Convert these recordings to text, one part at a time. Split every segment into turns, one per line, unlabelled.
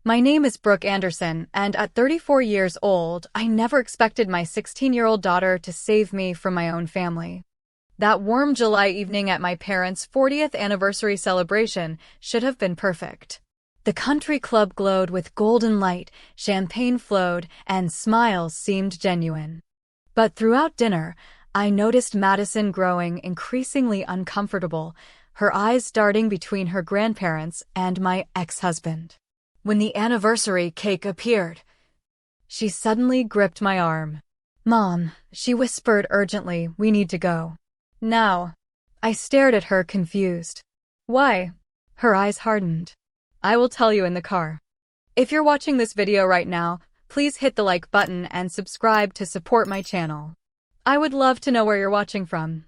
My name is Brooke Anderson, and at 34 years old, I never expected my 16-year-old daughter to save me from my own family. That warm July evening at my parents' 40th anniversary celebration should have been perfect. The country club glowed with golden light, champagne flowed, and smiles seemed genuine. But throughout dinner, I noticed Madison growing increasingly uncomfortable, her eyes darting between her grandparents and my ex-husband. When the anniversary cake appeared, she suddenly gripped my arm. "Mom," she whispered urgently, "we need to go." "Now." I stared at her confused. "Why?" Her eyes hardened. "I will tell you in the car." If you're watching this video right now, please hit the like button and subscribe to support my channel. I would love to know where you're watching from.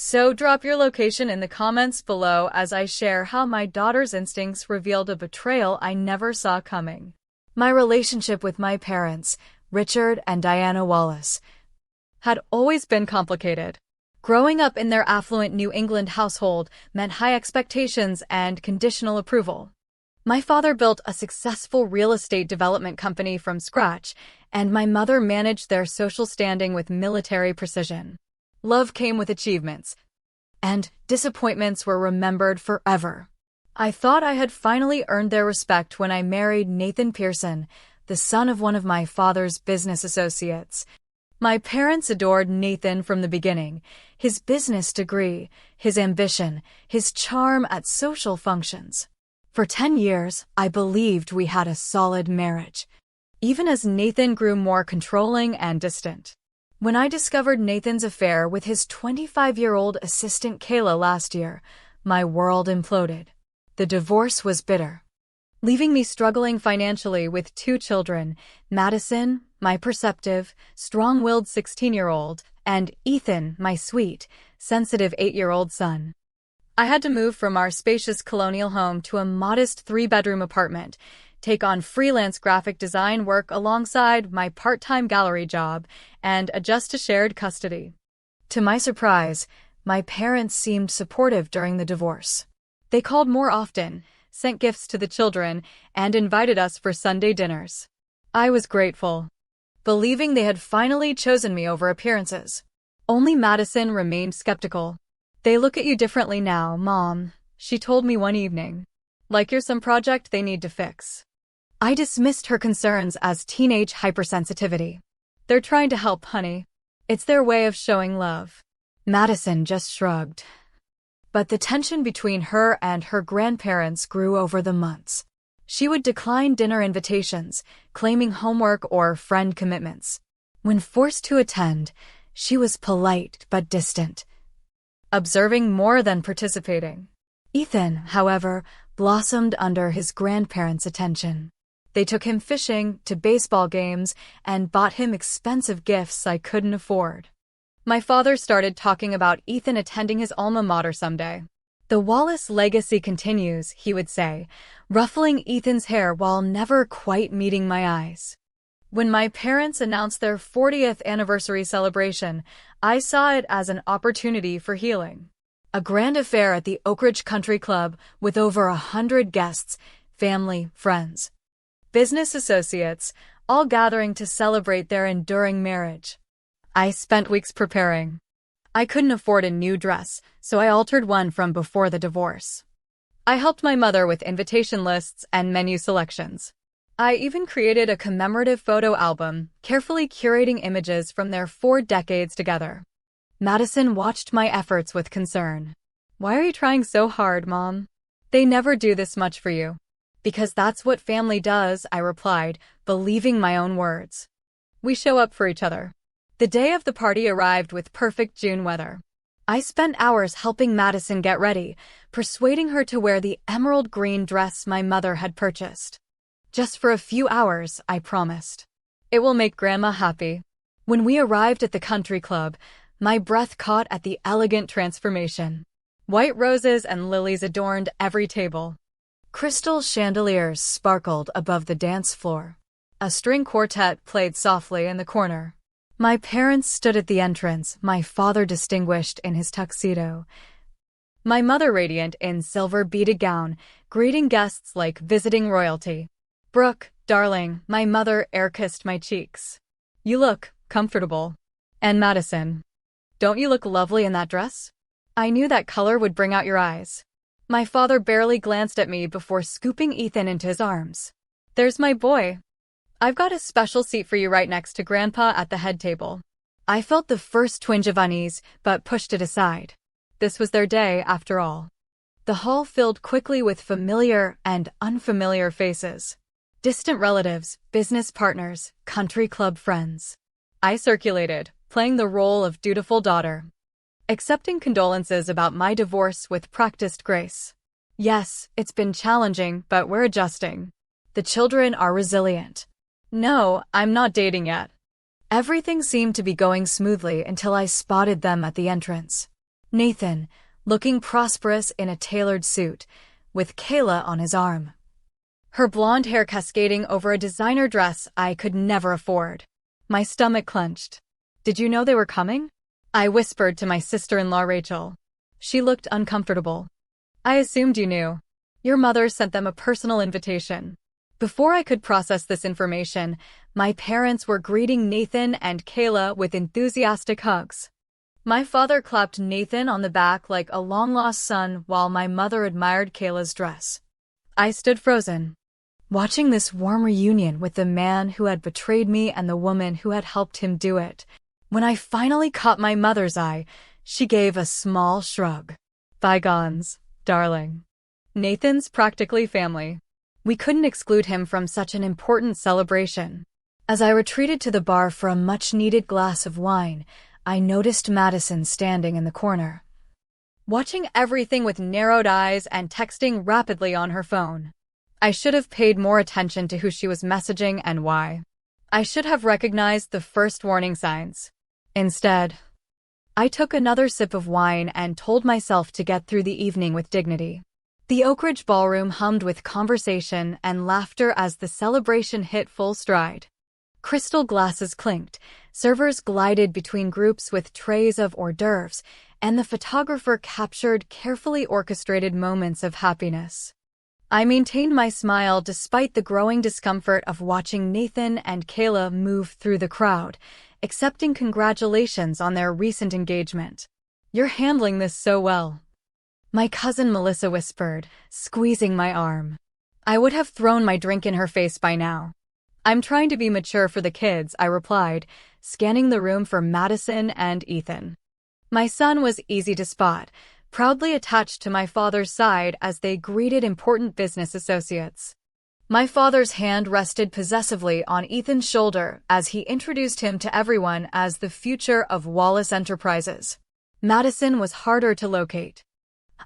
So drop your location in the comments below as I share how my daughter's instincts revealed a betrayal I never saw coming. My relationship with my parents, Richard and Diana Wallace, had always been complicated. Growing up in their affluent New England household meant high expectations and conditional approval. My father built a successful real estate development company from scratch, and my mother managed their social standing with military precision. Love came with achievements, and disappointments were remembered forever. I thought I had finally earned their respect when I married Nathan Pearson, the son of one of my father's business associates. My parents adored Nathan from the beginning, his business degree, his ambition, his charm at social functions. For 10 years, I believed we had a solid marriage, even as Nathan grew more controlling and distant. When I discovered Nathan's affair with his 25-year-old assistant Kayla last year, my world imploded. The divorce was bitter, leaving me struggling financially with 2 children, Madison, my perceptive, strong-willed 16-year-old, and Ethan, my sweet, sensitive 8-year-old son. I had to move from our spacious colonial home to a modest 3-bedroom apartment, take on freelance graphic design work alongside my part-time gallery job, and adjust to shared custody. To my surprise, my parents seemed supportive during the divorce. They called more often, sent gifts to the children, and invited us for Sunday dinners. I was grateful, believing they had finally chosen me over appearances. Only Madison remained skeptical. "They look at you differently now, Mom," she told me one evening. "Like you're some project they need to fix." I dismissed her concerns as teenage hypersensitivity. "They're trying to help, honey. It's their way of showing love." Madison just shrugged. But the tension between her and her grandparents grew over the months. She would decline dinner invitations, claiming homework or friend commitments. When forced to attend, she was polite but distant, observing more than participating. Ethan, however, blossomed under his grandparents' attention. They took him fishing, to baseball games, and bought him expensive gifts I couldn't afford. My father started talking about Ethan attending his alma mater someday. "The Wallace legacy continues," he would say, ruffling Ethan's hair while never quite meeting my eyes. When my parents announced their 40th anniversary celebration, I saw it as an opportunity for healing. A grand affair at the Oak Ridge Country Club with over 100 guests, family, friends, business associates, all gathering to celebrate their enduring marriage. I spent weeks preparing. I couldn't afford a new dress, so I altered one from before the divorce. I helped my mother with invitation lists and menu selections. I even created a commemorative photo album, carefully curating images from their 4 decades together. Madison watched my efforts with concern. "Why are you trying so hard, Mom? They never do this much for you." "Because that's what family does," I replied, believing my own words. "We show up for each other." The day of the party arrived with perfect June weather. I spent hours helping Madison get ready, persuading her to wear the emerald green dress my mother had purchased. "Just for a few hours," I promised. "It will make Grandma happy." When we arrived at the country club, my breath caught at the elegant transformation. White roses and lilies adorned every table. Crystal chandeliers sparkled above the dance floor. A string quartet played softly in the corner. My parents stood at the entrance, my father distinguished in his tuxedo, my mother radiant in silver beaded gown, greeting guests like visiting royalty. Brooke, darling, my mother air-kissed my cheeks. You look comfortable. And Madison, don't you look lovely in that dress? I knew that color would bring out your eyes. My father barely glanced at me before scooping Ethan into his arms. There's my boy. I've got a special seat for you right next to Grandpa at the head table. I felt the first twinge of unease, but pushed it aside. This was their day, after all. The hall filled quickly with familiar and unfamiliar faces. Distant relatives, business partners, country club friends. I circulated, playing the role of dutiful daughter, accepting condolences about my divorce with practiced grace. Yes, it's been challenging, but we're adjusting. The children are resilient. No, I'm not dating yet. Everything seemed to be going smoothly until I spotted them at the entrance. Nathan, looking prosperous in a tailored suit, with Kayla on his arm. Her blonde hair cascading over a designer dress I could never afford. My stomach clenched. Did you know they were coming? I whispered to my sister-in-law Rachel. She looked uncomfortable. I assumed you knew. Your mother sent them a personal invitation. Before I could process this information, my parents were greeting Nathan and Kayla with enthusiastic hugs. My father clapped Nathan on the back like a long-lost son while my mother admired Kayla's dress. I stood frozen, watching this warm reunion with the man who had betrayed me and the woman who had helped him do it. When I finally caught my mother's eye, she gave a small shrug. Bygones, darling. Nathan's practically family. We couldn't exclude him from such an important celebration. As I retreated to the bar for a much-needed glass of wine, I noticed Madison standing in the corner, watching everything with narrowed eyes and texting rapidly on her phone. I should have paid more attention to who she was messaging and why. I should have recognized the first warning signs. Instead, I took another sip of wine and told myself to get through the evening with dignity. The Oak Ridge Ballroom hummed with conversation and laughter as the celebration hit full stride. Crystal glasses clinked, servers glided between groups with trays of hors d'oeuvres, and the photographer captured carefully orchestrated moments of happiness. I maintained my smile despite the growing discomfort of watching Nathan and Kayla move through the crowd, accepting congratulations on their recent engagement. You're handling this so well, my cousin Melissa whispered, squeezing my arm. I would have thrown my drink in her face by now. I'm trying to be mature for the kids, I replied, scanning the room for Madison and Ethan. My son was easy to spot, proudly attached to my father's side as they greeted important business associates. My father's hand rested possessively on Ethan's shoulder as he introduced him to everyone as the future of Wallace Enterprises. Madison was harder to locate.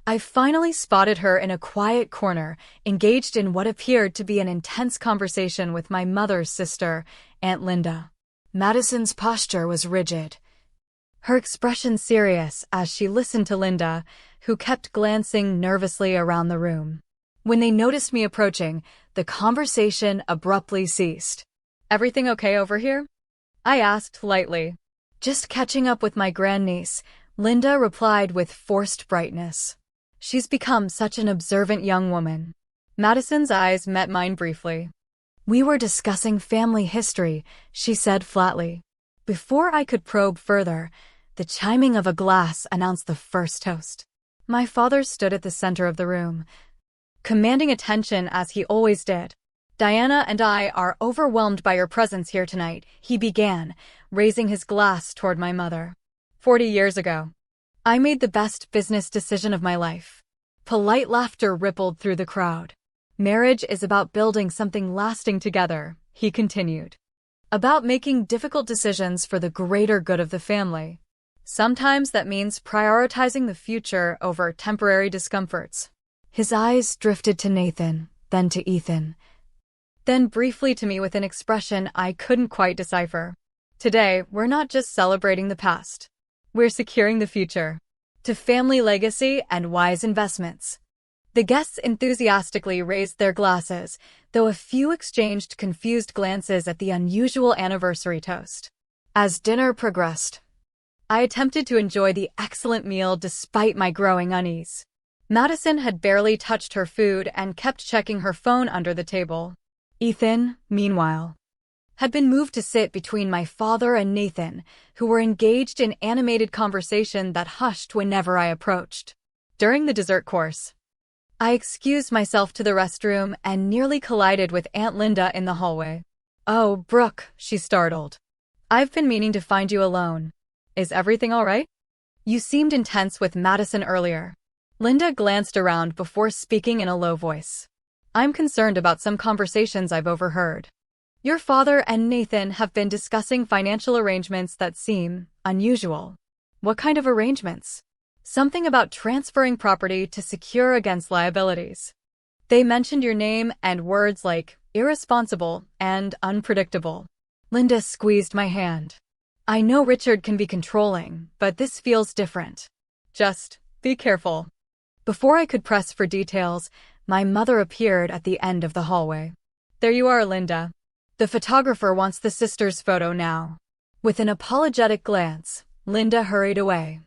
I finally spotted her in a quiet corner, engaged in what appeared to be an intense conversation with my mother's sister, Aunt Linda. Madison's posture was rigid, her expression serious as she listened to Linda, who kept glancing nervously around the room. When they noticed me approaching, the conversation abruptly ceased. Everything okay over here? I asked lightly. Just catching up with my grandniece, Linda replied with forced brightness. She's become such an observant young woman. Madison's eyes met mine briefly. We were discussing family history, she said flatly. Before I could probe further, the chiming of a glass announced the first toast. My father stood at the center of the room, commanding attention as he always did. Diana and I are overwhelmed by your presence here tonight, he began, raising his glass toward my mother. 40 years ago, I made the best business decision of my life. Polite laughter rippled through the crowd. Marriage is about building something lasting together, he continued. About making difficult decisions for the greater good of the family. Sometimes that means prioritizing the future over temporary discomforts. His eyes drifted to Nathan, then to Ethan, then briefly to me with an expression I couldn't quite decipher. Today, we're not just celebrating the past. We're securing the future. To family legacy and wise investments. The guests enthusiastically raised their glasses, though a few exchanged confused glances at the unusual anniversary toast. As dinner progressed, I attempted to enjoy the excellent meal despite my growing unease. Madison had barely touched her food and kept checking her phone under the table. Ethan, meanwhile, had been moved to sit between my father and Nathan, who were engaged in animated conversation that hushed whenever I approached. During the dessert course, I excused myself to the restroom and nearly collided with Aunt Linda in the hallway. "Oh, Brooke," she startled. "I've been meaning to find you alone. Is everything all right? You seemed intense with Madison earlier." Linda glanced around before speaking in a low voice. "I'm concerned about some conversations I've overheard. Your father and Nathan have been discussing financial arrangements that seem unusual." "What kind of arrangements?" "Something about transferring property to secure against liabilities. They mentioned your name and words like irresponsible and unpredictable." Linda squeezed my hand. "I know Richard can be controlling, but this feels different. Just be careful." Before I could press for details, my mother appeared at the end of the hallway. "There you are, Linda. The photographer wants the sisters' photo now." With an apologetic glance, Linda hurried away,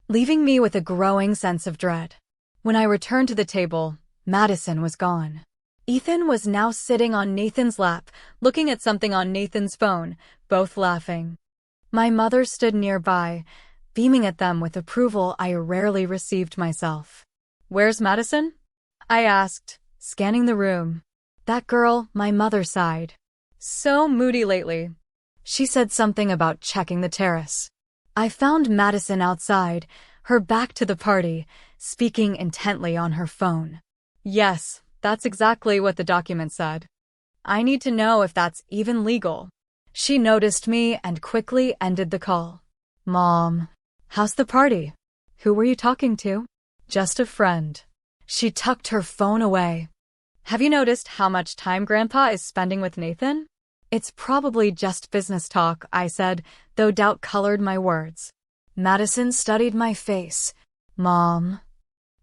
leaving me with a growing sense of dread. When I returned to the table, Madison was gone. Ethan was now sitting on Nathan's lap, looking at something on Nathan's phone, both laughing. My mother stood nearby, beaming at them with approval I rarely received myself. "Where's Madison?" I asked, scanning the room. "That girl," my mother sighed. "So moody lately." She said something about checking the terrace. I found Madison outside, her back to the party, speaking intently on her phone. "Yes, that's exactly what the document said. I need to know if that's even legal." She noticed me and quickly ended the call. "Mom, how's the party? Who were you talking to?" "Just a friend." She tucked her phone away. "Have you noticed how much time Grandpa is spending with Nathan?" "It's probably just business talk," I said, though doubt colored my words. Madison studied my face. "Mom,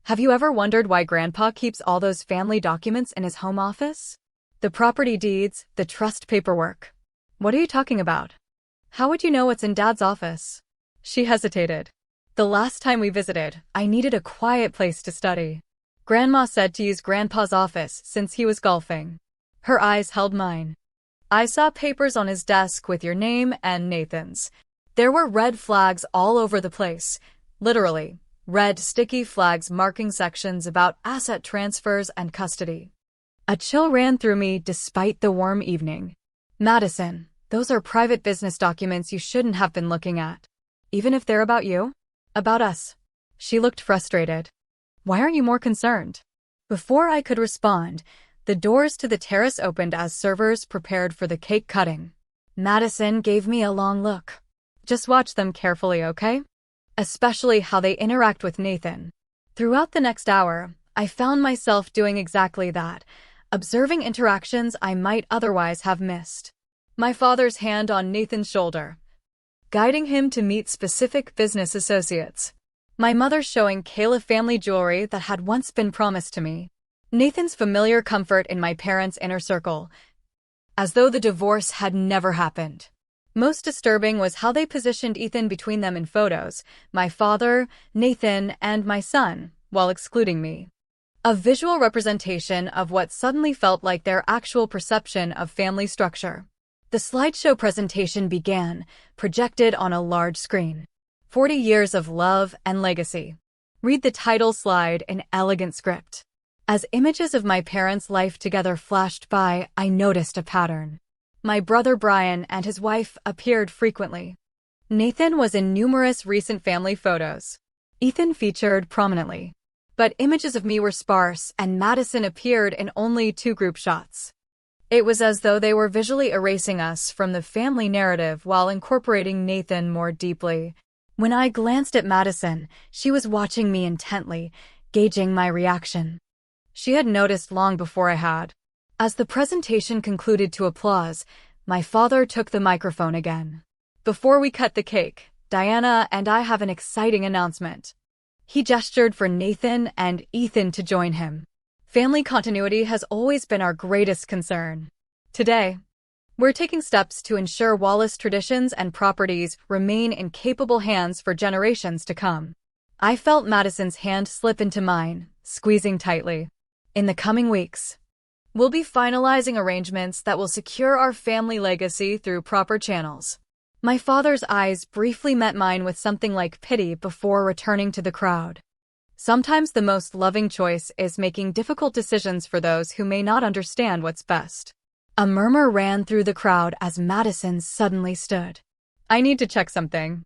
have you ever wondered why Grandpa keeps all those family documents in his home office? The property deeds, the trust paperwork." "What are you talking about? How would you know what's in Dad's office?" She hesitated. "The last time we visited, I needed a quiet place to study. Grandma said to use Grandpa's office since he was golfing." Her eyes held mine. "I saw papers on his desk with your name and Nathan's. There were red flags all over the place. Literally, red sticky flags marking sections about asset transfers and custody." A chill ran through me despite the warm evening. "Madison, those are private business documents you shouldn't have been looking at. Even if they're about you?" "About us." She looked frustrated. "Why aren't you more concerned?" Before I could respond, the doors to the terrace opened as servers prepared for the cake cutting. Madison gave me a long look. "Just watch them carefully, okay? Especially how they interact with Nathan." Throughout the next hour, I found myself doing exactly that, observing interactions I might otherwise have missed. My father's hand on Nathan's shoulder, guiding him to meet specific business associates. My mother showing Kayla family jewelry that had once been promised to me. Nathan's familiar comfort in my parents' inner circle, as though the divorce had never happened. Most disturbing was how they positioned Ethan between them in photos, my father, Nathan, and my son, while excluding me. A visual representation of what suddenly felt like their actual perception of family structure. The slideshow presentation began, projected on a large screen. 40 years of love and legacy. Read the title slide in elegant script. As images of my parents' life together flashed by, I noticed a pattern. My brother Brian and his wife appeared frequently. Nathan was in numerous recent family photos. Ethan featured prominently. But images of me were sparse, and Madison appeared in only 2 group shots. It was as though they were visually erasing us from the family narrative while incorporating Nathan more deeply. When I glanced at Madison, she was watching me intently, gauging my reaction. She had noticed long before I had. As the presentation concluded to applause, my father took the microphone again. "Before we cut the cake, Diana and I have an exciting announcement." He gestured for Nathan and Ethan to join him. "Family continuity has always been our greatest concern. Today, we're taking steps to ensure Wallace traditions and properties remain in capable hands for generations to come." I felt Madison's hand slip into mine, squeezing tightly. "In the coming weeks, We'll be finalizing arrangements that will secure our family legacy through proper channels. My father's eyes briefly met mine with something like pity before returning to the crowd. Sometimes the most loving choice is making difficult decisions for those who may not understand what's best. A murmur ran through the crowd as Madison suddenly stood. I need to check something,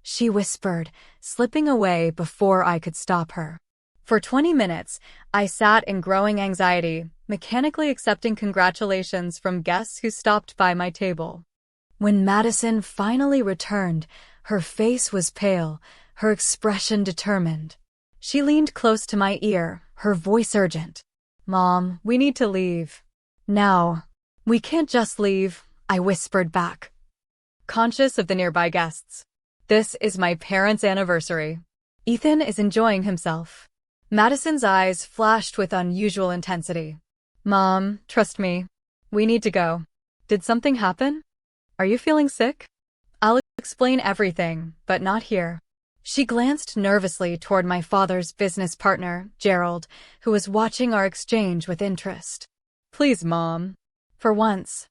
she whispered, slipping away before I could stop her. For 20 minutes, I sat in growing anxiety, mechanically accepting congratulations from guests who stopped by my table. When Madison finally returned, her face was pale, her expression determined. She leaned close to my ear, her voice urgent. Mom, we need to leave. Now. We can't just leave, I whispered back, conscious of the nearby guests. This is my parents' anniversary. Ethan is enjoying himself. Madison's eyes flashed with unusual intensity. Mom, trust me. We need to go. Did something happen? Are you feeling sick? I'll explain everything, but not here. She glanced nervously toward my father's business partner, Gerald, who was watching our exchange with interest. Please, Mom. For once.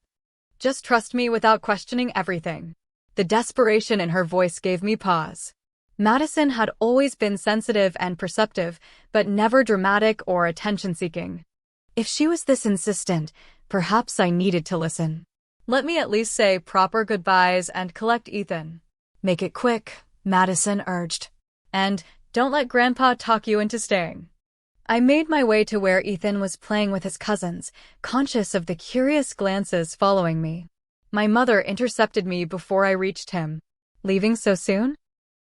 Just trust me without questioning everything. The desperation in her voice gave me pause. Madison had always been sensitive and perceptive, but never dramatic or attention-seeking. If she was this insistent, perhaps I needed to listen. Let me at least say proper goodbyes and collect Ethan. Make it quick, Madison urged. And don't let Grandpa talk you into staying. I made my way to where Ethan was playing with his cousins, conscious of the curious glances following me. My mother intercepted me before I reached him. Leaving so soon?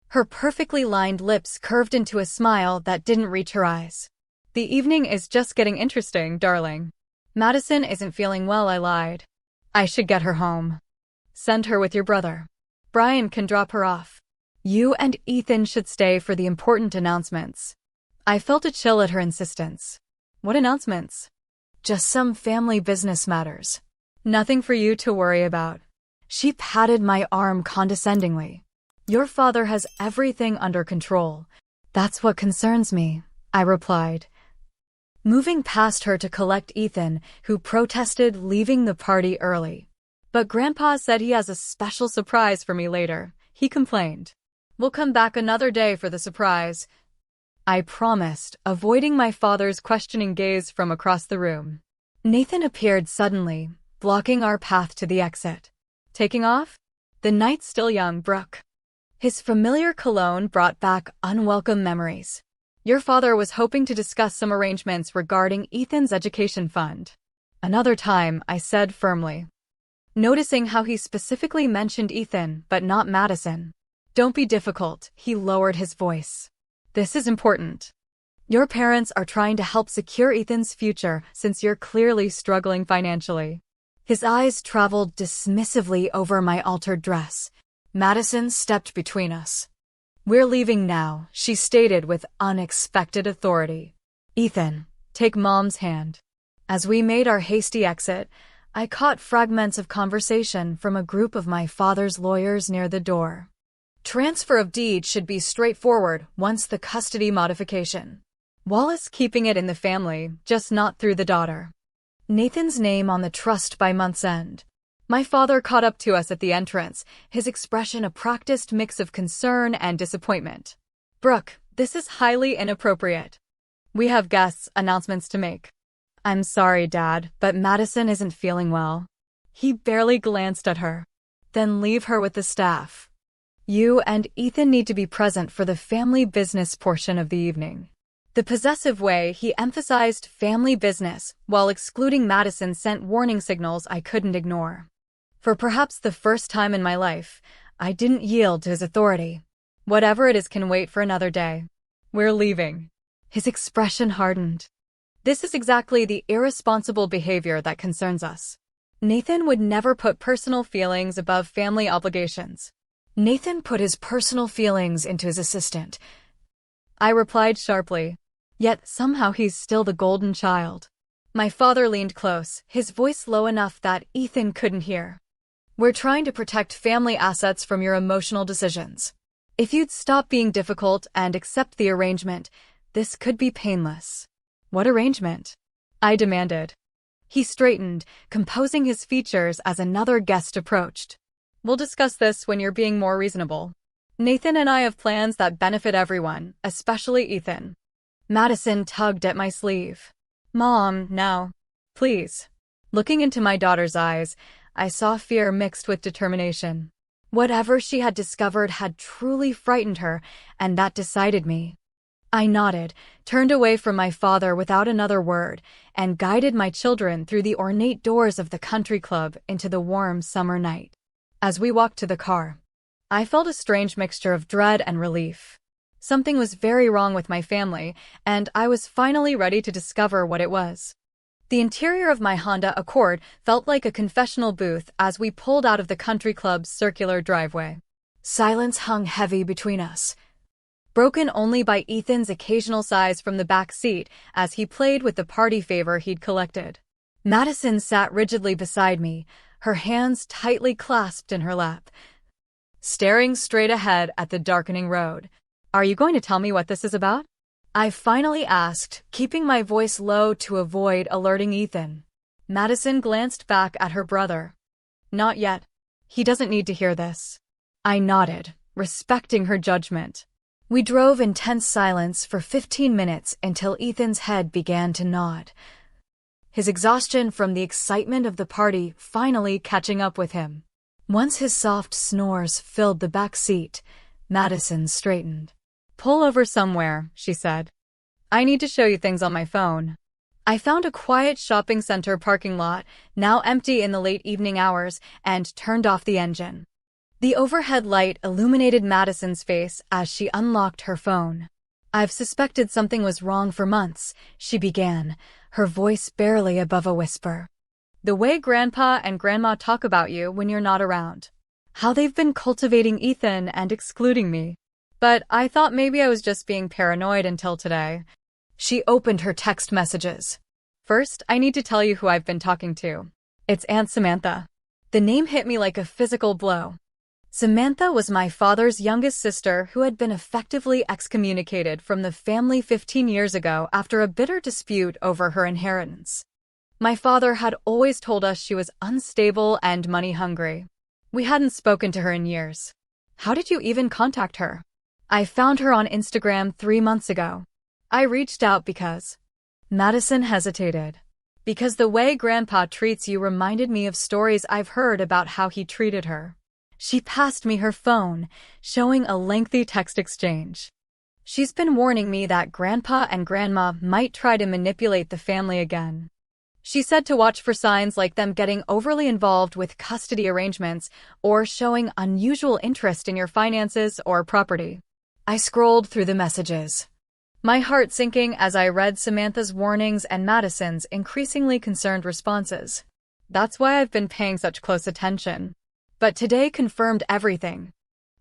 Her perfectly lined lips curved into a smile that didn't reach her eyes. The evening is just getting interesting, darling. Madison isn't feeling well, I lied. I should get her home. Send her with your brother. Brian can drop her off. You and Ethan should stay for the important announcements. I felt a chill at her insistence. What announcements? Just some family business matters. Nothing for you to worry about. She patted my arm condescendingly. Your father has everything under control. That's what concerns me, I replied, moving past her to collect Ethan, who protested leaving the party early. But Grandpa said he has a special surprise for me later, he complained. We'll come back another day for the surprise, I promised, avoiding my father's questioning gaze from across the room. Nathan appeared suddenly, blocking our path to the exit. Taking off? The night's still young, Brooke. His familiar cologne brought back unwelcome memories. Your father was hoping to discuss some arrangements regarding Ethan's education fund. Another time, I said firmly, noticing how he specifically mentioned Ethan but not Madison. Don't be difficult, he lowered his voice. This is important. Your parents are trying to help secure Ethan's future since you're clearly struggling financially. His eyes traveled dismissively over my altered dress. Madison stepped between us. We're leaving now, she stated with unexpected authority. Ethan, take Mom's hand. As we made our hasty exit, I caught fragments of conversation from a group of my father's lawyers near the door. Transfer of deed should be straightforward once the custody modification. Wallace keeping it in the family, just not through the daughter. Nathan's name on the trust by month's end. My father caught up to us at the entrance, his expression a practiced mix of concern and disappointment. Brooke, this is highly inappropriate. We have guests' announcements to make. I'm sorry, Dad, but Madison isn't feeling well. He barely glanced at her. Then leave her with the staff. You and Ethan need to be present for the family business portion of the evening. The possessive way he emphasized family business while excluding Madison sent warning signals I couldn't ignore. For perhaps the first time in my life, I didn't yield to his authority. Whatever it is can wait for another day. We're leaving. His expression hardened. This is exactly the irresponsible behavior that concerns us. Nathan would never put personal feelings above family obligations. Nathan put his personal feelings into his assistant. I replied sharply. Yet somehow he's still the golden child. My father leaned close, his voice low enough that Ethan couldn't hear. We're trying to protect family assets from your emotional decisions. If you'd stop being difficult and accept the arrangement, this could be painless. What arrangement? I demanded. He straightened, composing his features as another guest approached. We'll discuss this when you're being more reasonable. Nathan and I have plans that benefit everyone, especially Ethan. Madison tugged at my sleeve. Mom, now. Please. Looking into my daughter's eyes, I saw fear mixed with determination. Whatever she had discovered had truly frightened her, and that decided me. I nodded, turned away from my father without another word, and guided my children through the ornate doors of the country club into the warm summer night. As we walked to the car, I felt a strange mixture of dread and relief. Something was very wrong with my family, and I was finally ready to discover what it was. The interior of my Honda Accord felt like a confessional booth as we pulled out of the country club's circular driveway. Silence hung heavy between us, broken only by Ethan's occasional sighs from the back seat as he played with the party favor he'd collected. Madison sat rigidly beside me, her hands tightly clasped in her lap, staring straight ahead at the darkening road. Are you going to tell me what this is about? I finally asked, keeping my voice low to avoid alerting Ethan. Madison glanced back at her brother. Not yet. He doesn't need to hear this. I nodded, respecting her judgment. We drove in tense silence for 15 minutes until Ethan's head began to nod, his exhaustion from the excitement of the party finally catching up with him. Once his soft snores filled the back seat, Madison straightened. Pull over somewhere, she said. I need to show you things on my phone. I found a quiet shopping center parking lot, now empty in the late evening hours, and turned off the engine. The overhead light illuminated Madison's face as she unlocked her phone. I've suspected something was wrong for months, she began, her voice barely above a whisper. The way Grandpa and Grandma talk about you when you're not around. How they've been cultivating Ethan and excluding me. But I thought maybe I was just being paranoid until today. She opened her text messages. First, I need to tell you who I've been talking to. It's Aunt Samantha. The name hit me like a physical blow. Samantha was my father's youngest sister who had been effectively excommunicated from the family 15 years ago after a bitter dispute over her inheritance. My father had always told us she was unstable and money-hungry. We hadn't spoken to her in years. How did you even contact her? I found her on Instagram 3 months ago. I reached out because... Madison hesitated. Because the way Grandpa treats you reminded me of stories I've heard about how he treated her. She passed me her phone, showing a lengthy text exchange. She's been warning me that Grandpa and Grandma might try to manipulate the family again. She said to watch for signs like them getting overly involved with custody arrangements or showing unusual interest in your finances or property. I scrolled through the messages, my heart sinking as I read Samantha's warnings and Madison's increasingly concerned responses. That's why I've been paying such close attention. But today confirmed everything.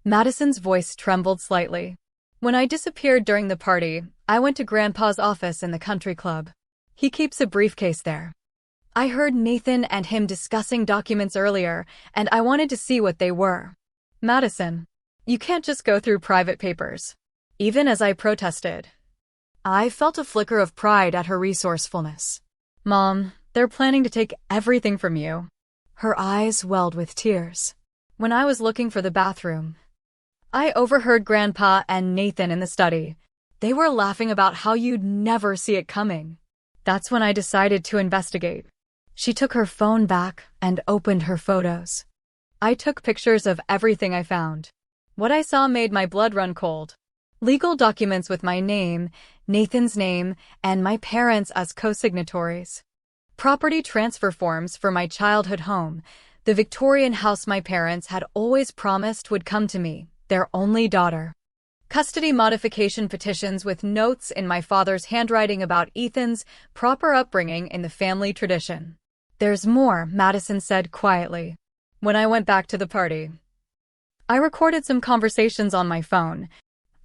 Madison's voice trembled slightly. When I disappeared during the party, I went to Grandpa's office in the country club. He keeps a briefcase there. I heard Nathan and him discussing documents earlier, and I wanted to see what they were. Madison, you can't just go through private papers. Even as I protested, I felt a flicker of pride at her resourcefulness. Mom, they're planning to take everything from you. Her eyes welled with tears. When I was looking for the bathroom, I overheard Grandpa and Nathan in the study. They were laughing about how you'd never see it coming. That's when I decided to investigate. She took her phone back and opened her photos. I took pictures of everything I found. What I saw made my blood run cold. Legal documents with my name, Nathan's name, and my parents as co-signatories. Property transfer forms for my childhood home, the Victorian house my parents had always promised would come to me, their only daughter. Custody modification petitions with notes in my father's handwriting about Ethan's proper upbringing in the family tradition. There's more, Madison said quietly. When I went back to the party, I recorded some conversations on my phone.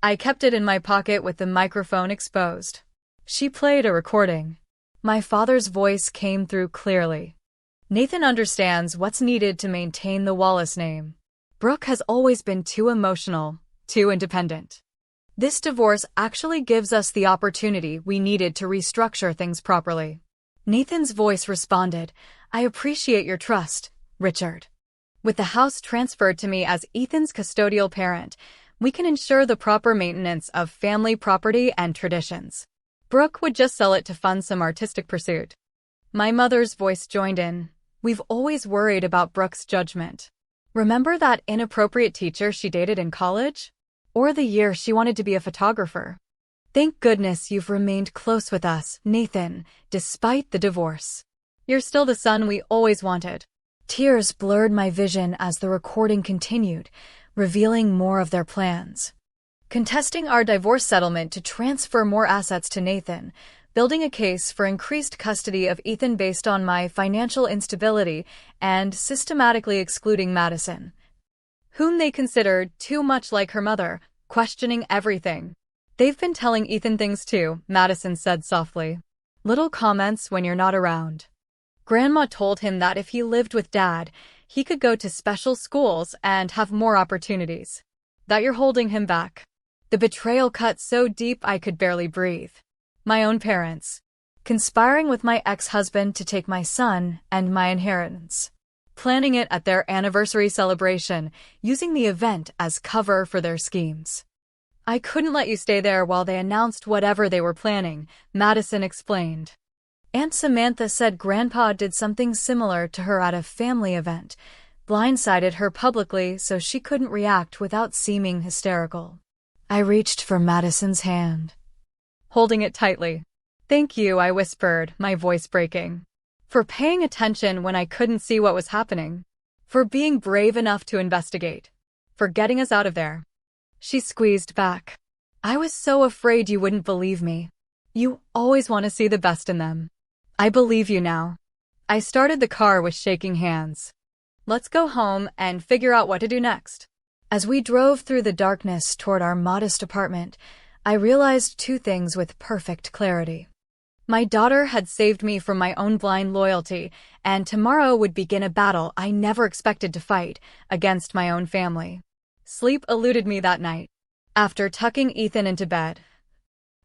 I kept it in my pocket with the microphone exposed. She played a recording. My father's voice came through clearly. Nathan understands what's needed to maintain the Wallace name. Brooke has always been too emotional, too independent. This divorce actually gives us the opportunity we needed to restructure things properly. Nathan's voice responded, "I appreciate your trust, Richard. With the house transferred to me as Ethan's custodial parent, we can ensure the proper maintenance of family property and traditions. Brooke would just sell it to fund some artistic pursuit." My mother's voice joined in. "We've always worried about Brooke's judgment. Remember that inappropriate teacher she dated in college? Or the year she wanted to be a photographer? Thank goodness you've remained close with us, Nathan, despite the divorce. You're still the son we always wanted." Tears blurred my vision as the recording continued, revealing more of their plans. Contesting our divorce settlement to transfer more assets to Nathan, building a case for increased custody of Ethan based on my financial instability, and systematically excluding Madison, whom they considered too much like her mother, questioning everything. "They've been telling Ethan things too," Madison said softly. "Little comments when you're not around. Grandma told him that if he lived with Dad, he could go to special schools and have more opportunities. That you're holding him back." The betrayal cut so deep I could barely breathe. My own parents, conspiring with my ex-husband to take my son and my inheritance, planning it at their anniversary celebration, using the event as cover for their schemes. "I couldn't let you stay there while they announced whatever they were planning," Madison explained. Aunt Samantha said Grandpa did something similar to her at a family event, blindsided her publicly so she couldn't react without seeming hysterical. I reached for Madison's hand, holding it tightly. "Thank you," I whispered, my voice breaking. "For paying attention when I couldn't see what was happening. For being brave enough to investigate. For getting us out of there." She squeezed back. "I was so afraid you wouldn't believe me. You always want to see the best in them. I believe you now." I started the car with shaking hands. "Let's go home and figure out what to do next." As we drove through the darkness toward our modest apartment, I realized two things with perfect clarity. My daughter had saved me from my own blind loyalty, and tomorrow would begin a battle I never expected to fight against my own family. Sleep eluded me that night. After tucking Ethan into bed,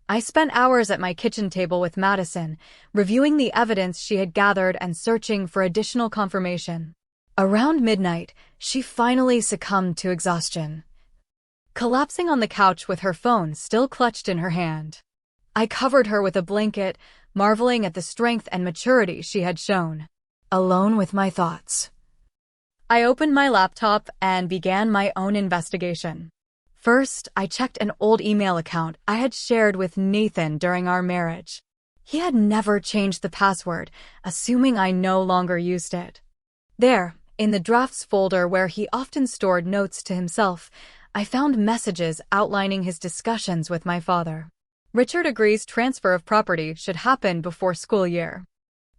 I spent hours at my kitchen table with Madison, reviewing the evidence she had gathered and searching for additional confirmation. Around midnight, she finally succumbed to exhaustion, collapsing on the couch with her phone still clutched in her hand. I covered her with a blanket, marveling at the strength and maturity she had shown. Alone with my thoughts, I opened my laptop and began my own investigation. First, I checked an old email account I had shared with Nathan during our marriage. He had never changed the password, assuming I no longer used it. There, in the drafts folder where he often stored notes to himself, I found messages outlining his discussions with my father. Richard agrees transfer of property should happen before school year.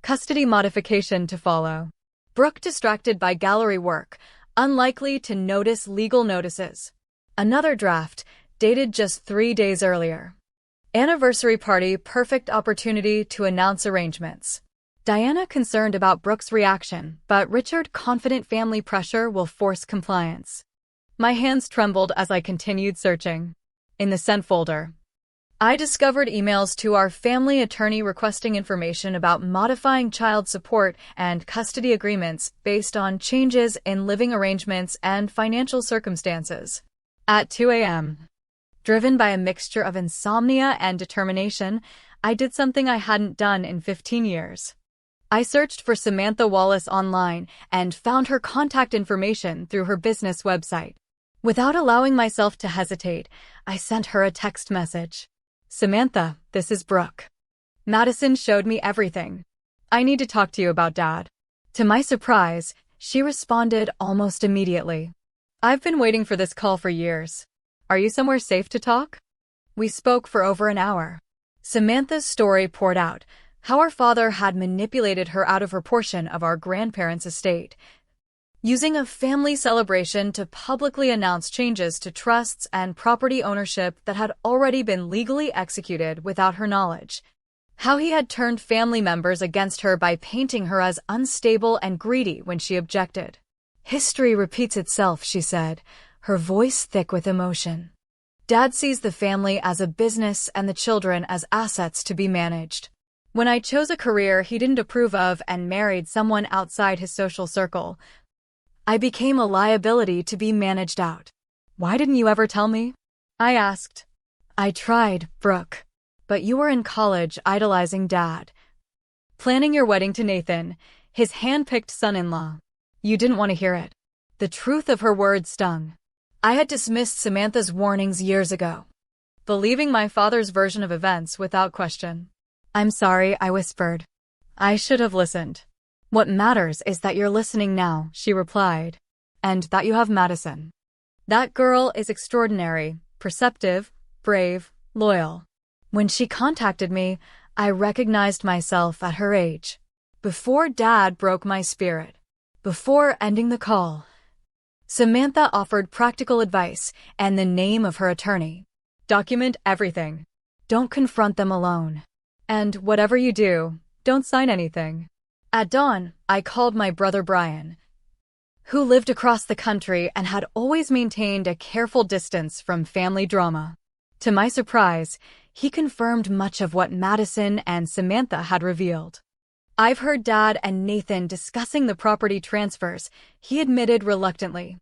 Custody modification to follow. Brooke distracted by gallery work, unlikely to notice legal notices. Another draft, dated just 3 days earlier. Anniversary party, perfect opportunity to announce arrangements. Diana concerned about Brooke's reaction, but Richard confident family pressure will force compliance. My hands trembled as I continued searching. In the sent folder, I discovered emails to our family attorney requesting information about modifying child support and custody agreements based on changes in living arrangements and financial circumstances. At 2 a.m., driven by a mixture of insomnia and determination, I did something I hadn't done in 15 years. I searched for Samantha Wallace online and found her contact information through her business website. Without allowing myself to hesitate, I sent her a text message. "Samantha, this is Brooke. Madison showed me everything. I need to talk to you about Dad." To my surprise, she responded almost immediately. "I've been waiting for this call for years. Are you somewhere safe to talk?" We spoke for over an hour. Samantha's story poured out, how our father had manipulated her out of her portion of our grandparents' estate, using a family celebration to publicly announce changes to trusts and property ownership that had already been legally executed without her knowledge. How he had turned family members against her by painting her as unstable and greedy when she objected. "History repeats itself," she said, her voice thick with emotion. "Dad sees the family as a business and the children as assets to be managed. When I chose a career he didn't approve of and married someone outside his social circle, I became a liability to be managed out. Why didn't you ever tell me? I asked. I tried, Brooke. But you were in college idolizing Dad, planning your wedding to Nathan, his hand-picked son-in-law. You didn't want to hear it. The truth of her words stung. I had dismissed Samantha's warnings years ago, believing my father's version of events without question. I'm sorry, I whispered. I should have listened. What matters is that you're listening now, she replied, and that you have Madison. That girl is extraordinary, perceptive, brave, loyal. When she contacted me, I recognized myself at her age. Before Dad broke my spirit, before ending the call, Samantha offered practical advice and the name of her attorney. Document everything. Don't confront them alone. And whatever you do, don't sign anything. At dawn, I called my brother Brian, who lived across the country and had always maintained a careful distance from family drama. To my surprise, he confirmed much of what Madison and Samantha had revealed. I've heard Dad and Nathan discussing the property transfers, he admitted reluctantly.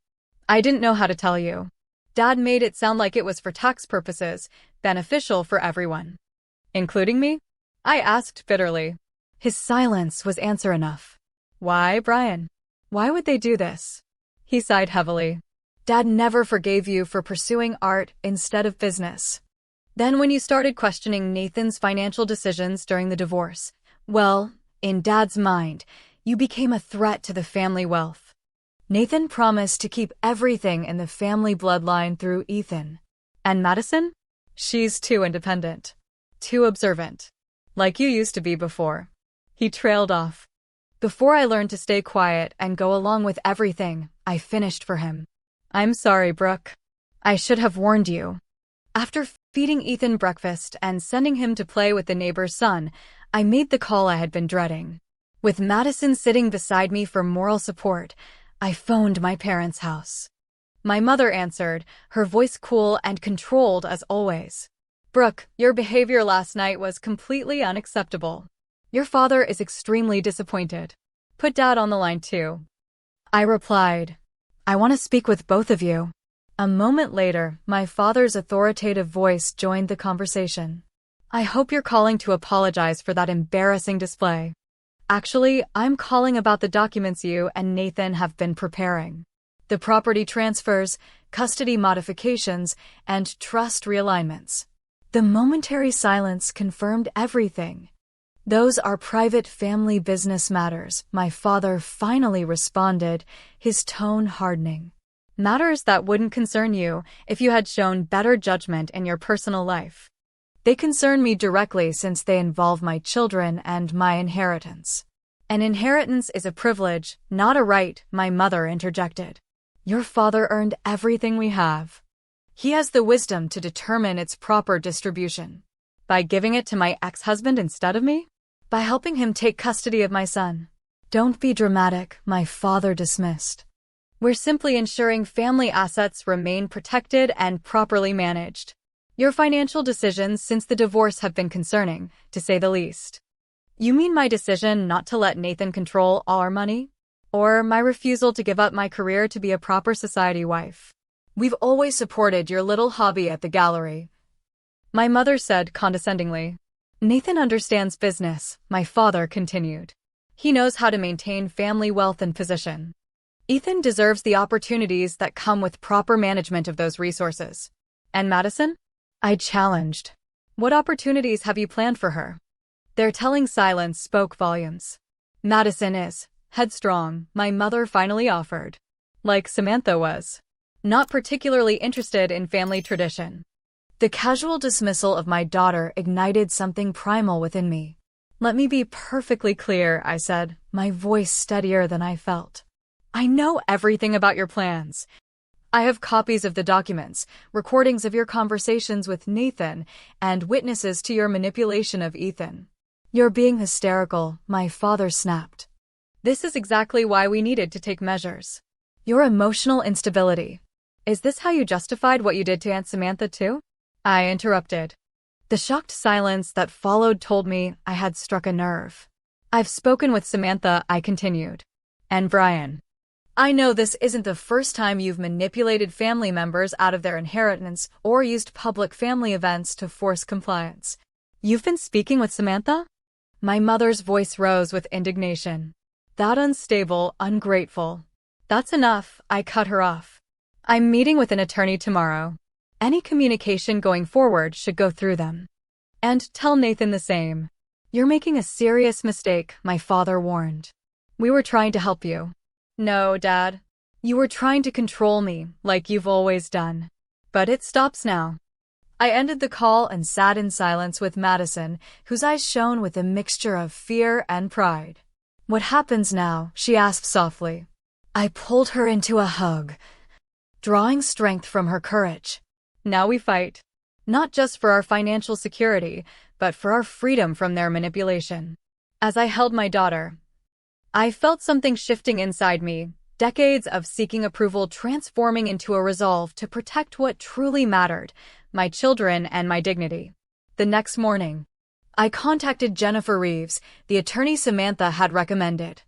I didn't know how to tell you. Dad made it sound like it was for tax purposes, beneficial for everyone. Including me? I asked bitterly. His silence was answer enough. Why, Brian? Why would they do this? He sighed heavily. Dad never forgave you for pursuing art instead of business. Then when you started questioning Nathan's financial decisions during the divorce, well, in Dad's mind, you became a threat to the family wealth. Nathan promised to keep everything in the family bloodline through Ethan. And Madison? She's too independent. Too observant. Like you used to be before. He trailed off. Before I learned to stay quiet and go along with everything, I finished for him. I'm sorry, Brooke. I should have warned you. After feeding Ethan breakfast and sending him to play with the neighbor's son, I made the call I had been dreading. With Madison sitting beside me for moral support, I phoned my parents' house. My mother answered, her voice cool and controlled as always. Brooke, your behavior last night was completely unacceptable. Your father is extremely disappointed. Put Dad on the line too. I replied, I want to speak with both of you. A moment later, my father's authoritative voice joined the conversation. I hope you're calling to apologize for that embarrassing display. Actually, I'm calling about the documents you and Nathan have been preparing. The property transfers, custody modifications, and trust realignments. The momentary silence confirmed everything. Those are private family business matters, my father finally responded, his tone hardening. Matters that wouldn't concern you if you had shown better judgment in your personal life. They concern me directly since they involve my children and my inheritance. An inheritance is a privilege, not a right, my mother interjected. Your father earned everything we have. He has the wisdom to determine its proper distribution. By giving it to my ex-husband instead of me? By helping him take custody of my son. Don't be dramatic, my father dismissed. We're simply ensuring family assets remain protected and properly managed. Your financial decisions since the divorce have been concerning, to say the least. You mean my decision not to let Nathan control all our money? Or my refusal to give up my career to be a proper society wife? We've always supported your little hobby at the gallery. My mother said condescendingly. Nathan understands business, my father continued. He knows how to maintain family wealth and position. Ethan deserves the opportunities that come with proper management of those resources. And Madison? I challenged. What opportunities have you planned for her? Their telling silence spoke volumes. Madison is headstrong, my mother finally offered. Like Samantha was. Not particularly interested in family tradition. The casual dismissal of my daughter ignited something primal within me. Let me be perfectly clear, I said, my voice steadier than I felt. I know everything about your plans. I have copies of the documents, recordings of your conversations with Nathan, and witnesses to your manipulation of Ethan. You're being hysterical, my father snapped. This is exactly why we needed to take measures. Your emotional instability. Is this how you justified what you did to Aunt Samantha too? I interrupted. The shocked silence that followed told me I had struck a nerve. "I've spoken with Samantha," I continued. "And Brian. I know this isn't the first time you've manipulated family members out of their inheritance or used public family events to force compliance. You've been speaking with Samantha?" My mother's voice rose with indignation. "That unstable, ungrateful." "That's enough," I cut her off. "I'm meeting with an attorney tomorrow. Any communication going forward should go through them. And tell Nathan the same. You're making a serious mistake," my father warned. "We were trying to help you." "No, Dad. You were trying to control me, like you've always done. But it stops now." I ended the call and sat in silence with Madison, whose eyes shone with a mixture of fear and pride. "What happens now?" she asked softly. I pulled her into a hug, drawing strength from her courage. "Now we fight. Not just for our financial security, but for our freedom from their manipulation." As I held my daughter, I felt something shifting inside me, decades of seeking approval transforming into a resolve to protect what truly mattered, my children and my dignity. The next morning, I contacted Jennifer Reeves, the attorney Samantha had recommended.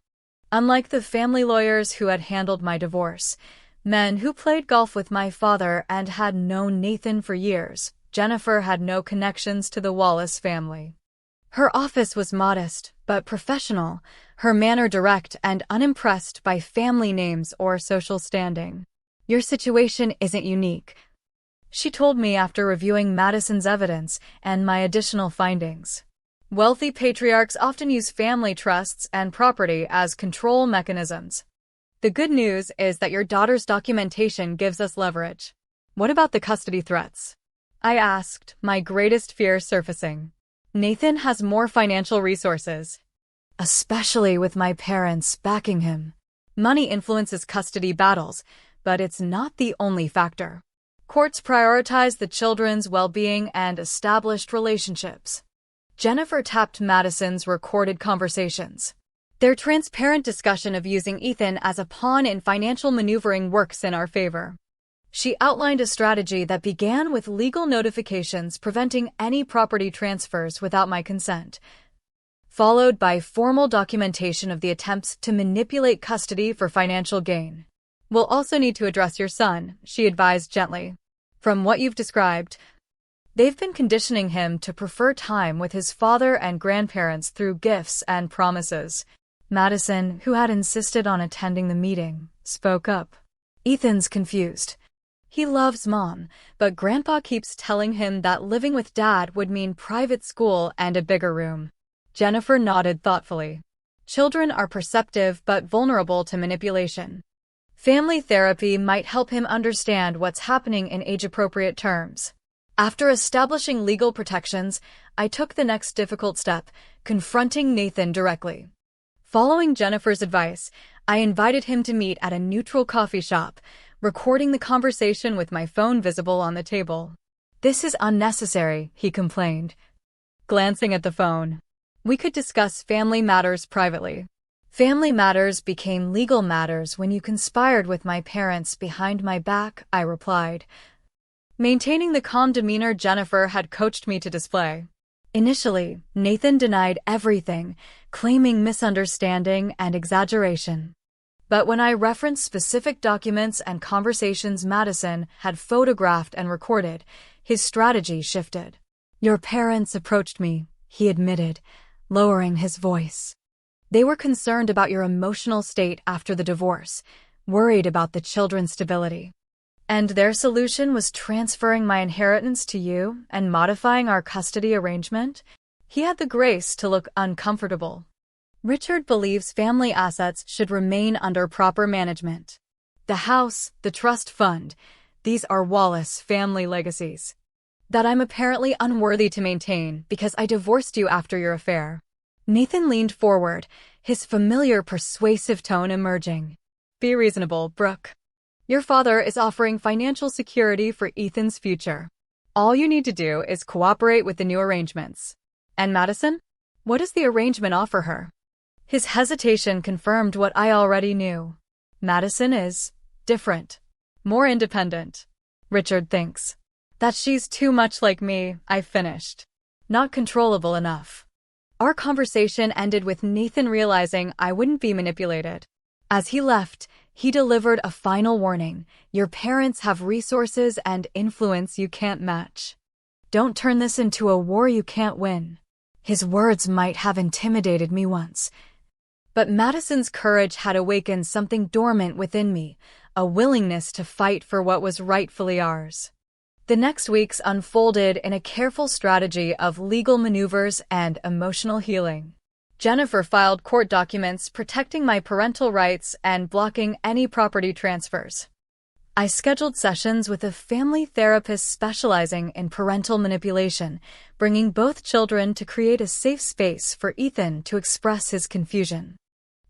Unlike the family lawyers who had handled my divorce, men who played golf with my father and had known Nathan for years, Jennifer had no connections to the Wallace family. Her office was modest, but professional, her manner direct and unimpressed by family names or social standing. "Your situation isn't unique," she told me after reviewing Madison's evidence and my additional findings. "Wealthy patriarchs often use family trusts and property as control mechanisms. The good news is that your daughter's documentation gives us leverage." "What about the custody threats?" I asked, my greatest fear surfacing. "Nathan has more financial resources, especially with my parents backing him. Money influences custody battles, but it's not the only factor. Courts prioritize the children's well-being and established relationships." Jennifer tapped Madison's recorded conversations. "Their transparent discussion of using Ethan as a pawn in financial maneuvering works in our favor." She outlined a strategy that began with legal notifications preventing any property transfers without my consent, followed by formal documentation of the attempts to manipulate custody for financial gain. "We'll also need to address your son," she advised gently. "From what you've described, they've been conditioning him to prefer time with his father and grandparents through gifts and promises." Madison, who had insisted on attending the meeting, spoke up. "Ethan's confused. He loves Mom, but Grandpa keeps telling him that living with Dad would mean private school and a bigger room." Jennifer nodded thoughtfully. "Children are perceptive but vulnerable to manipulation. Family therapy might help him understand what's happening in age-appropriate terms." After establishing legal protections, I took the next difficult step, confronting Nathan directly. Following Jennifer's advice, I invited him to meet at a neutral coffee shop, recording the conversation with my phone visible on the table. "This is unnecessary," he complained, glancing at the phone. "We could discuss family matters privately." "Family matters became legal matters when you conspired with my parents behind my back," I replied, maintaining the calm demeanor Jennifer had coached me to display. Initially, Nathan denied everything, claiming misunderstanding and exaggeration. But when I referenced specific documents and conversations Madison had photographed and recorded, his strategy shifted. "Your parents approached me," he admitted, lowering his voice. "They were concerned about your emotional state after the divorce, worried about the children's stability. And their solution was transferring my inheritance to you and modifying our custody arrangement." He had the grace to look uncomfortable. "Richard believes family assets should remain under proper management. The house, the trust fund, these are Wallace family legacies that I'm apparently unworthy to maintain because I divorced you after your affair." Nathan leaned forward, his familiar persuasive tone emerging. "Be reasonable, Brooke. Your father is offering financial security for Ethan's future. All you need to do is cooperate with the new arrangements." "And Madison? What does the arrangement offer her?" His hesitation confirmed what I already knew. "Madison is different. More independent. Richard thinks That she's too much like me, I finished. Not controllable enough. Our conversation ended with Nathan realizing I wouldn't be manipulated. As he left, he delivered a final warning. Your parents have resources and influence you can't match. Don't turn this into a war you can't win. His words might have intimidated me once, but Madison's courage had awakened something dormant within me, a willingness to fight for what was rightfully ours. The next weeks unfolded in a careful strategy of legal maneuvers and emotional healing. Jennifer filed court documents protecting my parental rights and blocking any property transfers. I scheduled sessions with a family therapist specializing in parental manipulation, bringing both children to create a safe space for Ethan to express his confusion.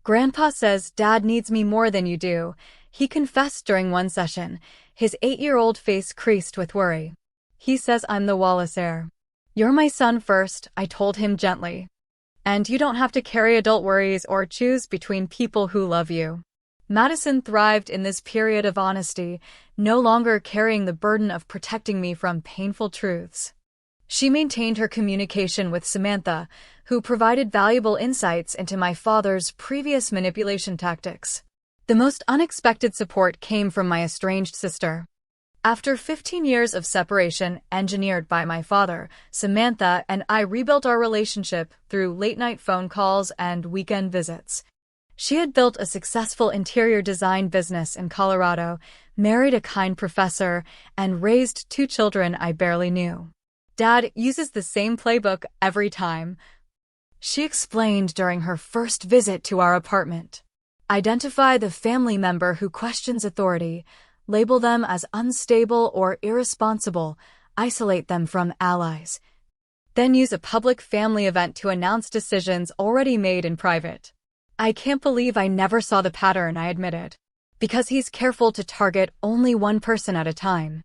Grandpa says Dad needs me more than you do, he confessed during one session, his 8-year-old face creased with worry. He says I'm the Wallace heir. You're my son first, I told him gently. And you don't have to carry adult worries or choose between people who love you. Madison thrived in this period of honesty, no longer carrying the burden of protecting me from painful truths. She maintained her communication with Samantha, who provided valuable insights into my father's previous manipulation tactics. The most unexpected support came from my estranged sister. After 15 years of separation engineered by my father, Samantha and I rebuilt our relationship through late-night phone calls and weekend visits. She had built a successful interior design business in Colorado, married a kind professor, and raised 2 children I barely knew. Dad uses the same playbook every time, she explained during her first visit to our apartment. Identify the family member who questions authority, label them as unstable or irresponsible, isolate them from allies. Then use a public family event to announce decisions already made in private. I can't believe I never saw the pattern, I admitted. Because he's careful to target only one person at a time.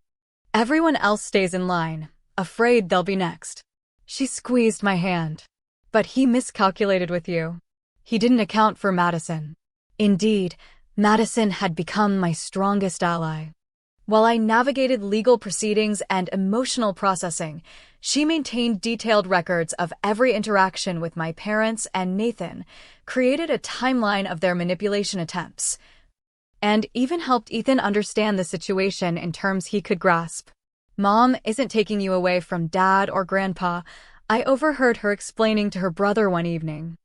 Everyone else stays in line, afraid they'll be next. She squeezed my hand. But he miscalculated with you. He didn't account for Madison. Indeed, Madison had become my strongest ally. While I navigated legal proceedings and emotional processing, she maintained detailed records of every interaction with my parents and Nathan, created a timeline of their manipulation attempts, and even helped Ethan understand the situation in terms he could grasp. Mom isn't taking you away from Dad or Grandpa, I overheard her explaining to her brother one evening.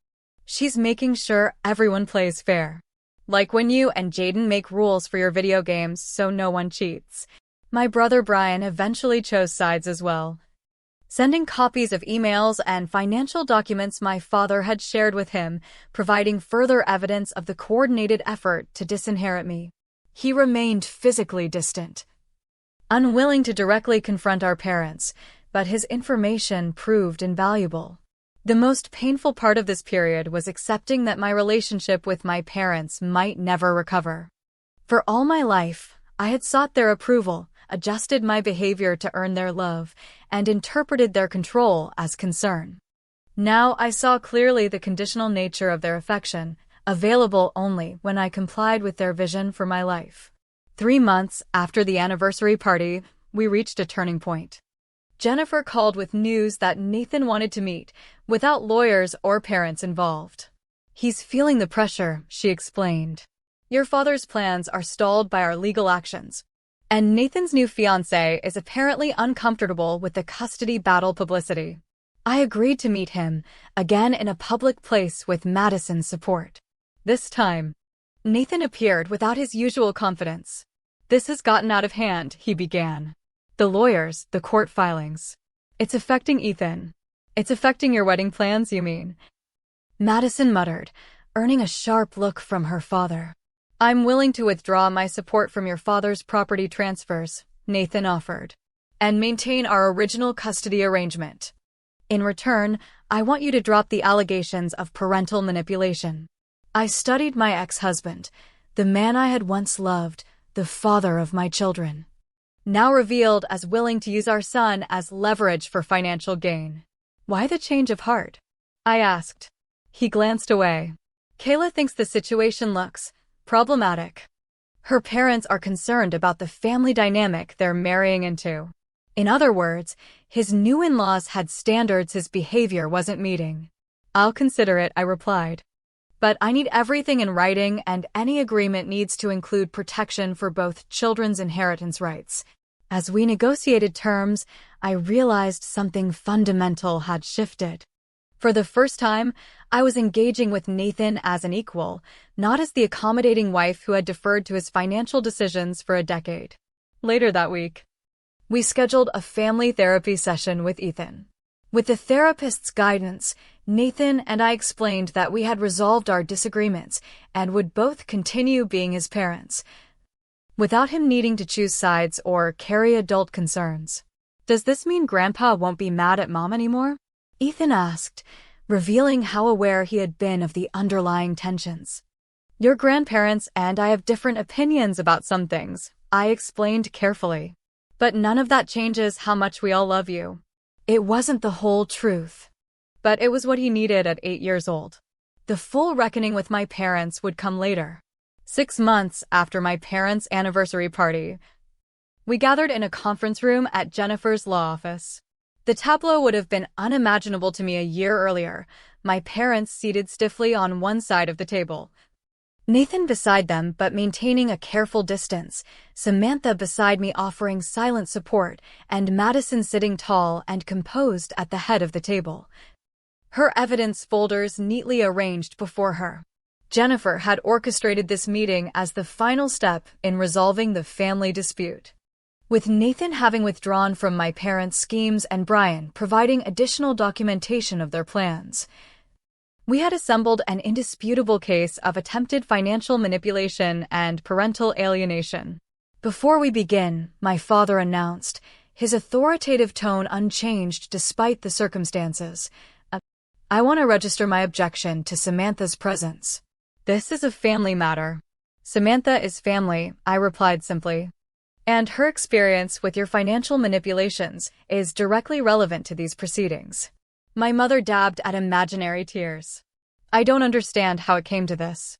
She's making sure everyone plays fair. Like when you and Jaden make rules for your video games so no one cheats. My brother Brian eventually chose sides as well, sending copies of emails and financial documents my father had shared with him, providing further evidence of the coordinated effort to disinherit me. He remained physically distant, unwilling to directly confront our parents, but his information proved invaluable. The most painful part of this period was accepting that my relationship with my parents might never recover. For all my life, I had sought their approval, adjusted my behavior to earn their love, and interpreted their control as concern. Now I saw clearly the conditional nature of their affection, available only when I complied with their vision for my life. 3 months after the anniversary party, we reached a turning point. Jennifer called with news that Nathan wanted to meet, without lawyers or parents involved. He's feeling the pressure, she explained. Your father's plans are stalled by our legal actions, and Nathan's new fiancée is apparently uncomfortable with the custody battle publicity. I agreed to meet him, again in a public place with Madison's support. This time, Nathan appeared without his usual confidence. This has gotten out of hand, he began. The lawyers, the court filings. It's affecting Ethan. It's affecting your wedding plans, you mean? Madison muttered, earning a sharp look from her father. I'm willing to withdraw my support from your father's property transfers, Nathan offered, and maintain our original custody arrangement. In return, I want you to drop the allegations of parental manipulation. I studied my ex-husband, the man I had once loved, the father of my children, now revealed as willing to use our son as leverage for financial gain. Why the change of heart? I asked. He glanced away. Kayla thinks the situation looks problematic. Her parents are concerned about the family dynamic they're marrying into. In other words, his new in-laws had standards his behavior wasn't meeting. "I'll consider it," I replied. "But I need everything in writing, and any agreement needs to include protection for both children's inheritance rights." As we negotiated terms, I realized something fundamental had shifted. For the first time, I was engaging with Nathan as an equal, not as the accommodating wife who had deferred to his financial decisions for a decade. Later that week, we scheduled a family therapy session with Ethan. With the therapist's guidance, Nathan and I explained that we had resolved our disagreements and would both continue being his parents, without him needing to choose sides or carry adult concerns. "Does this mean Grandpa won't be mad at Mom anymore?" Ethan asked, revealing how aware he had been of the underlying tensions. "Your grandparents and I have different opinions about some things," I explained carefully. "But none of that changes how much we all love you." It wasn't the whole truth, but it was what he needed at 8 years old. The full reckoning with my parents would come later. 6 months after my parents' anniversary party, we gathered in a conference room at Jennifer's law office. The tableau would have been unimaginable to me a year earlier, my parents seated stiffly on one side of the table, Nathan beside them but maintaining a careful distance, Samantha beside me offering silent support, and Madison sitting tall and composed at the head of the table, her evidence folders neatly arranged before her. Jennifer had orchestrated this meeting as the final step in resolving the family dispute. With Nathan having withdrawn from my parents' schemes and Brian providing additional documentation of their plans, we had assembled an indisputable case of attempted financial manipulation and parental alienation. "Before we begin," my father announced, his authoritative tone unchanged despite the circumstances, "I want to register my objection to Samantha's presence. This is a family matter." "Samantha is family," I replied simply. "And her experience with your financial manipulations is directly relevant to these proceedings." My mother dabbed at imaginary tears. "I don't understand how it came to this.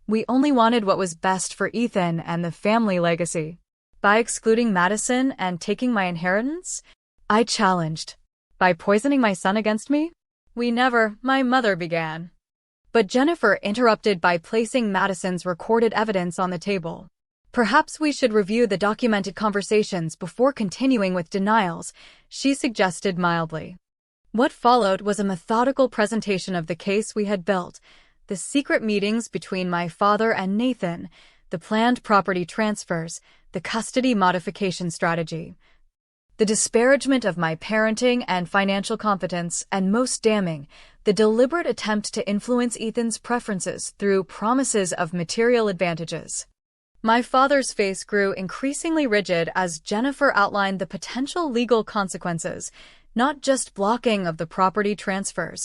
We only wanted what was best for Ethan and the family legacy. By excluding Madison and taking my inheritance?" I challenged. "By poisoning my son against me?" "We never," my mother began. But Jennifer interrupted by placing Madison's recorded evidence on the table. "Perhaps we should review the documented conversations before continuing with denials," she suggested mildly. What followed was a methodical presentation of the case we had built, the secret meetings between my father and Nathan, the planned property transfers, the custody modification strategy, the disparagement of my parenting and financial competence, and most damning, the deliberate attempt to influence Ethan's preferences through promises of material advantages. My father's face grew increasingly rigid as Jennifer outlined the potential legal consequences, not just blocking of the property transfers,